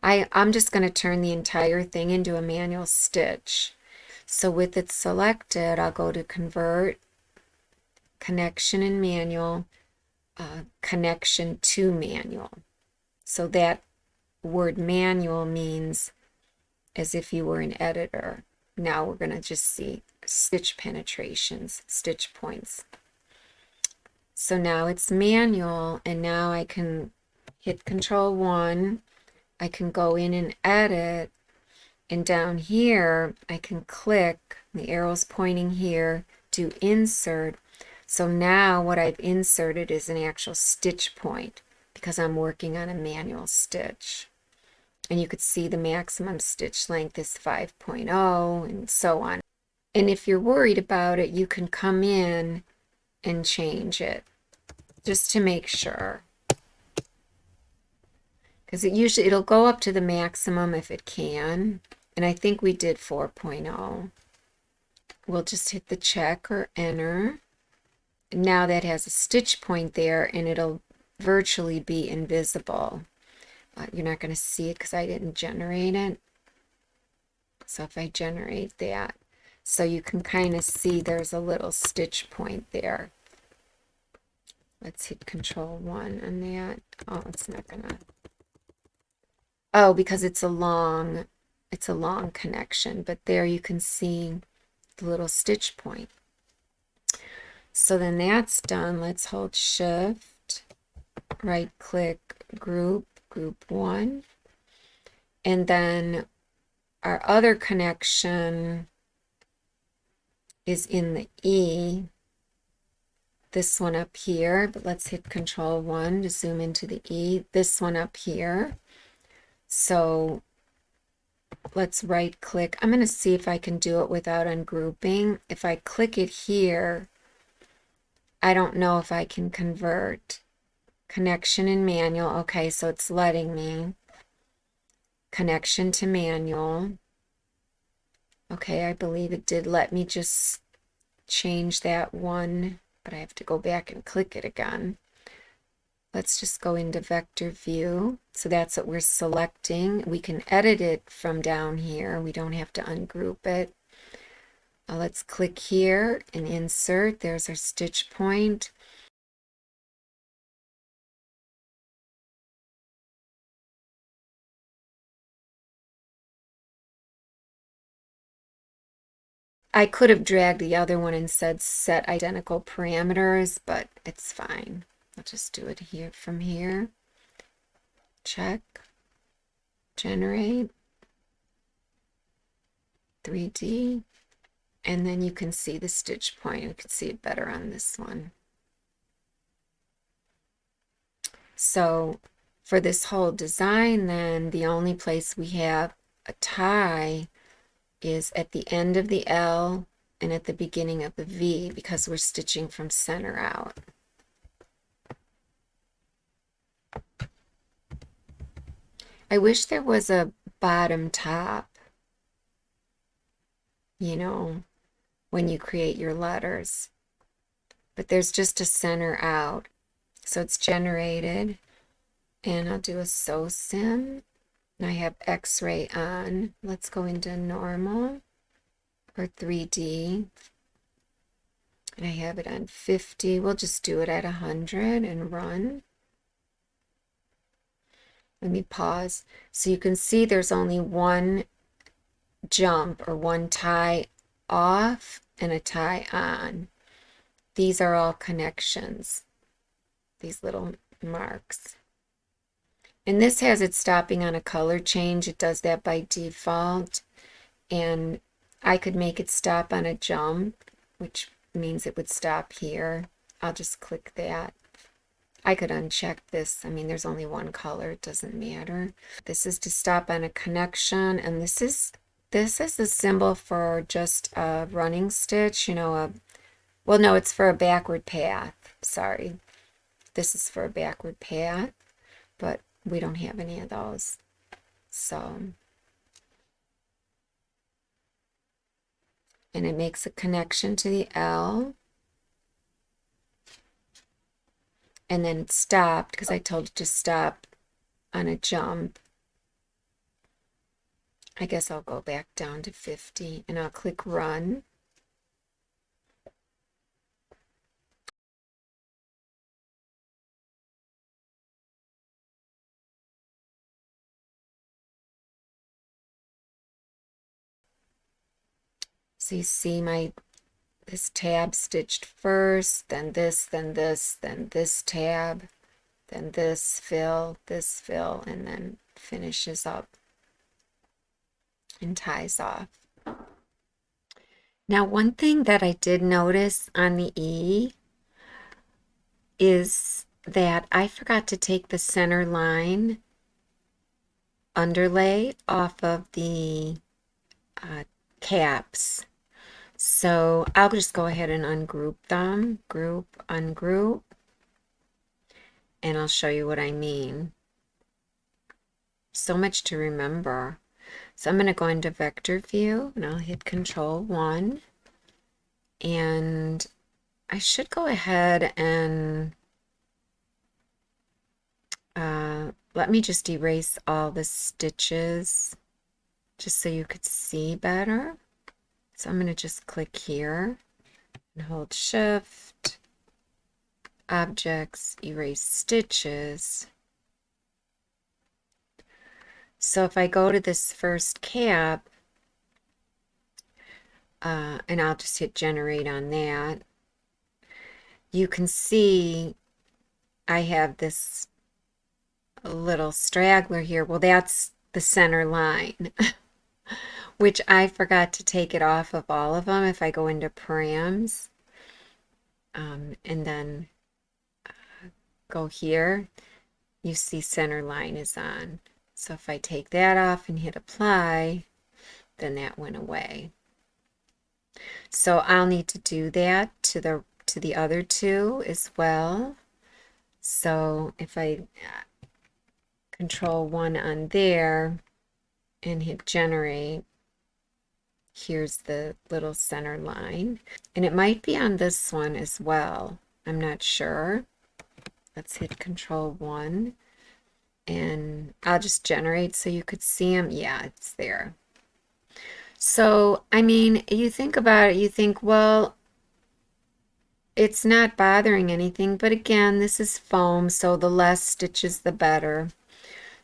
[SPEAKER 1] I'm just going to turn the entire thing into a manual stitch. So with it selected, I'll go to convert, connection in manual, connection to manual. So that word manual means as if you were an editor. Now we're going to just see stitch penetrations, stitch points. So now it's manual, and now I can hit Control 1. I can go in and edit, and down here I can click, the arrow's pointing here, do insert. So now what I've inserted is an actual stitch point because I'm working on a manual stitch. And you could see the maximum stitch length is 5.0 and so on. And if you're worried about it, you can come in and change it just to make sure. Because it'll go up to the maximum if it can. And I think we did 4.0. We'll just hit the check or enter. Now that has a stitch point there, and it'll virtually be invisible. You're not going to see it because I didn't generate it. So if I generate that, so you can kind of see there's a little stitch point there. Let's hit Control 1 on that. Oh, it's not going to. Oh, because it's a long connection, but there you can see the little stitch point. So then that's done. Let's hold Shift, right click, group 1. And then our other connection is in the E, this one up here, but let's hit Control 1 to zoom into the E, this one up here. So let's right click. I'm going to see if I can do it without ungrouping. If I click it here, I don't know if I can convert. Connection in manual. Okay, so it's letting me. Connection to manual. Okay, I believe it did let me just change that one, but I have to go back and click it again. Let's just go into vector view. So that's what we're selecting. We can edit it from down here. We don't have to ungroup it. Let's click here and insert. There's our stitch point. I could have dragged the other one and said set identical parameters, but it's fine. I'll just do it here from here. Check. Generate. 3D. And then you can see the stitch point. You can see it better on this one. So for this whole design, then the only place we have a tie is at the end of the L and at the beginning of the V, because we're stitching from center out. I wish there was a bottom top, you know, when you create your letters, but there's just a center out. So it's generated, and I'll do a sew sim. I have X-ray on. Let's go into normal or 3D. And I have it on 50. We'll just do it at 100 and run. Let me pause. So you can see there's only one jump or one tie off and a tie on. These are all connections, these little marks. And this has it stopping on a color change. It does that by default. And I could make it stop on a jump, which means it would stop here. I'll just click that. I could uncheck this. I mean, there's only one color. It doesn't matter. This is to stop on a connection, and this is a symbol for just a running stitch, you know, well, no, it's for a backward path. Sorry. This is for a backward path, but we don't have any of those. So, and it makes a connection to the L. And then it stopped because I told it to stop on a jump. I guess I'll go back down to 50 and I'll click run. So you see this tab stitched first, then this, then this, then this tab, then this fill, and then finishes up and ties off. Now, one thing that I did notice on the E is that I forgot to take the center line underlay off of the caps. So I'll just go ahead and ungroup them, group, ungroup, and I'll show you what I mean. So much to remember. So I'm going to go into vector view and I'll hit Control 1. And I should go ahead and let me just erase all the stitches just so you could see better. So I'm going to just click here and hold Shift, Objects, Erase Stitches. So if I go to this first cap, and I'll just hit Generate on that, you can see I have this little straggler here. Well, that's the center line, which I forgot to take it off of all of them. If I go into params, and then go here, you see center line is on. So if I take that off and hit apply, then that went away. So I'll need to do that to the other two as well. So if I Control 1 on there and hit generate, here's the little center line. And it might be on this one as well. I'm not sure. Let's hit Control 1 and I'll just generate so you could see them. Yeah, it's there. So, I mean, you think about it, you think, well, it's not bothering anything, but again, this is foam, so the less stitches, the better.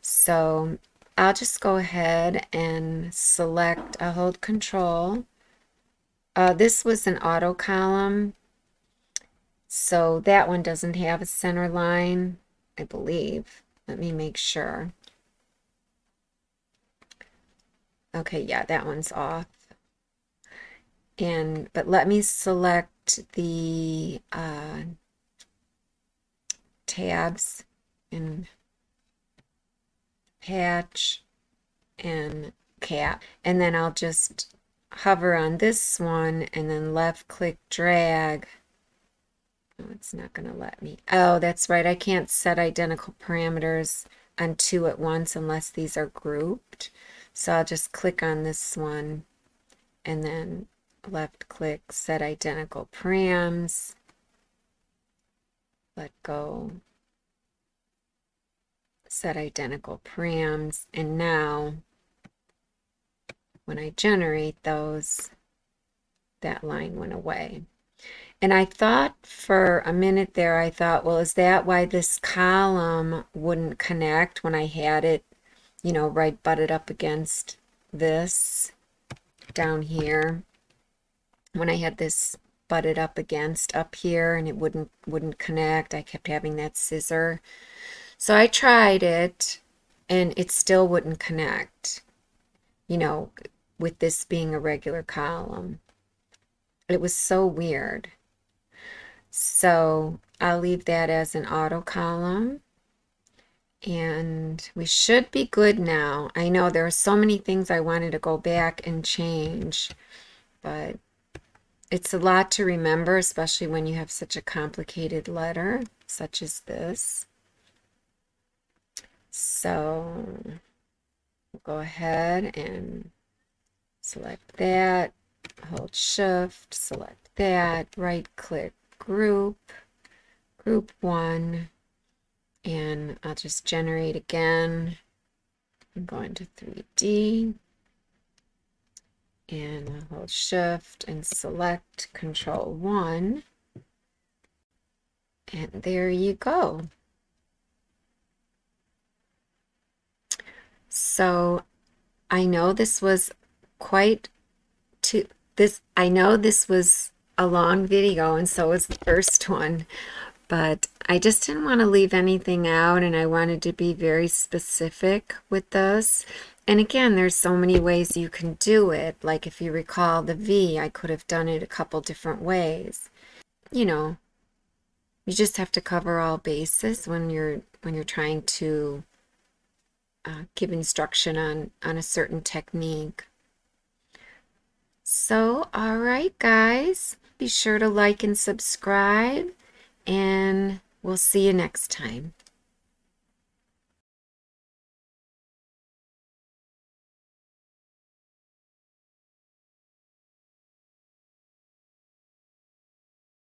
[SPEAKER 1] So I'll just go ahead and select, I'll hold Control. This was an auto column, so that one doesn't have a center line, I believe. Let me make sure. Okay, yeah, that one's off. But let me select the tabs and patch and cap, and then I'll just hover on this one and then left click drag. Oh, it's not going to let me. Oh, that's right, I can't set identical parameters on two at once unless these are grouped. So I'll just click on this one and then left click, set identical params, let go, set identical params, and now when I generate those, that line went away. And I thought for a minute there, I thought, well, is that why this column wouldn't connect when I had it, right butted up against this down here? When I had this butted up against up here and it wouldn't connect, I kept having that scissor. So I tried it and it still wouldn't connect, you know, with this being a regular column. It was so weird. So I'll leave that as an auto column. And we should be good now. I know there are so many things I wanted to go back and change, but it's a lot to remember, especially when you have such a complicated letter, such as this. So we'll go ahead and select that, hold Shift, select that, right-click Group, Group 1, and I'll just generate again. I'm going to 3D, and I'll hold Shift and select Control 1, and there you go. So I know this was I know this was a long video, and so was the first one, but I just didn't want to leave anything out, and I wanted to be very specific with this. And again, there's so many ways you can do it. Like if you recall the V, I could have done it a couple different ways. You just have to cover all bases when you're trying to give instruction on a certain technique. So, all right, guys, be sure to like and subscribe, and we'll see you next time.